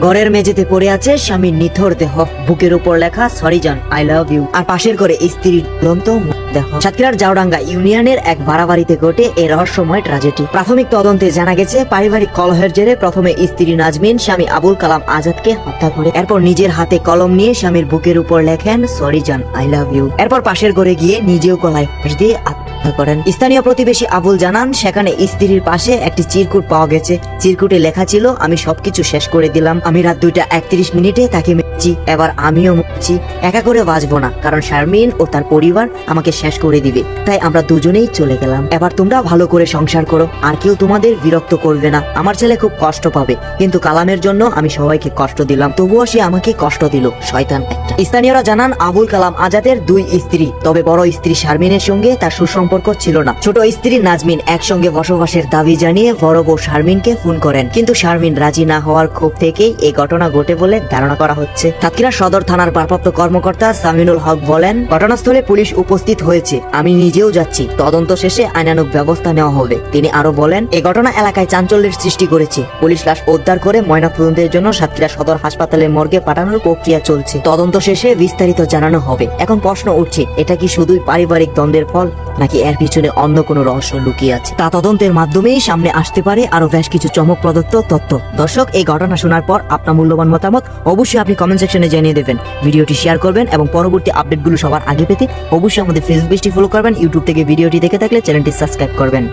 ঘরের মেঝেতে পড়ে আছে স্বামীর নিথর দেহ, বুকের উপর লেখা সরি জান আই লাভ ইউ, আর পাশের ঘরে স্ত্রীর ঝুলন্ত দেহ। সাতক্ষীরার জাউডাঙ্গা ইউনিয়নের এক ভাড়া বাড়িতে ঘটে এই রহস্যময় ট্র্যাজেডি। প্রাথমিক তদন্তে জানা গেছে পারিবারিক কলহের জেরে প্রথমে স্ত্রী নাজমিন স্বামী আবুল কালাম আজাদকে হত্যা করে, এরপর নিজের হাতে কলম নিয়ে স্বামীর বুকের উপর লেখেন সরি জান আই লাভ ইউ। এরপর পাশের ঘরে গিয়ে নিজেও গলায় ফাঁস দিয়ে আত্মহত্যা করেন। স্থানীয় প্রতিবেশী আবুল জানান সেখানে স্ত্রীর পাশে একটি চিরকুট পাওয়া গেছে। চিরকুটে লেখা ছিল, আমি সবকিছু শেষ করে দিলাম, আমি রাত 2:31 তাকে মেরেছি, এবার আমিও মরছি, একা করে বাঁচবো না, কারণ শারমিন ও তার পরিবার আমাকে শেষ করে দিবে, তাই আমরা দুজনেই চলে গেলাম, এবার তোমরা ভালো করে সংসার করো, আর কেউ তোমাদের বিরক্ত করবে না, আমার ছেলে খুব কষ্ট পাবে, কিন্তু কালামের জন্য আমি সবাইকে কষ্ট দিলাম, তবুও সে আমাকে কষ্ট দিল, শয়তান একটা। স্থানীয়রা জানান আবুল কালাম আজাদের 2 স্ত্রী, তবে বড় স্ত্রী শারমিনের সঙ্গে তার সুসম্পর্ক ছিল না। ছোট স্ত্রী নাজমিন একসঙ্গে বসবাসের দাবি জানিয়ে বড় বউ শারমিনকে ফোন করেন, কিন্তু শারমিন রাজি না হওয়ার ক্ষোভ থেকেই এই ঘটনা ঘটে বলে ধারণা করা হচ্ছে। সাতক্ষীরা সদর থানার ভারপ্রাপ্ত কর্মকর্তা সামিনুল হক বলেন, ঘটনাস্থলে পুলিশ উপস্থিত হয়েছে, আমি নিজেও যাচ্ছি, তদন্ত শেষে আইনানুগ ব্যবস্থা নেওয়া হবে। তিনি আরো বলেন, এই ঘটনা এলাকায় চাঞ্চল্যের সৃষ্টি করেছে, পুলিশ লাশ উদ্ধার করে ময়নাতদন্তের জন্য সাতক্ষীরা সদর হাসপাতালের মর্গে পাঠানোর প্রক্রিয়া চলছে, তদন্ত শেষে বিস্তারিত জানানো হবে। এখন প্রশ্ন উঠছে, এটা কি শুধুই পারিবারিক দ্বন্দ্বের ফল, নাকি এর পিছনে অন্য কোনো রহস্য লুকিয়ে আছে? তা তদন্তের মাধ্যমেই সামনে আসতে পারে আরো বেশ কিছু চমকপ্রদ তথ্য। দর্শক, এই ঘটনা শোনার পর আপনার মূল্যবান মতামত অবশ্যই আপনি কমেন্ট সেকশনে জানিয়ে দেবেন, ভিডিওটি শেয়ার করবেন এবং পরবর্তী আপডেটগুলো সবার আগে পেতে অবশ্যই আমাদের ফেসবুক পেজটি ফলো করবেন, ইউটিউব থেকে ভিডিওটি দেখে থাকলে চ্যানেলটি সাবস্ক্রাইব করবেন।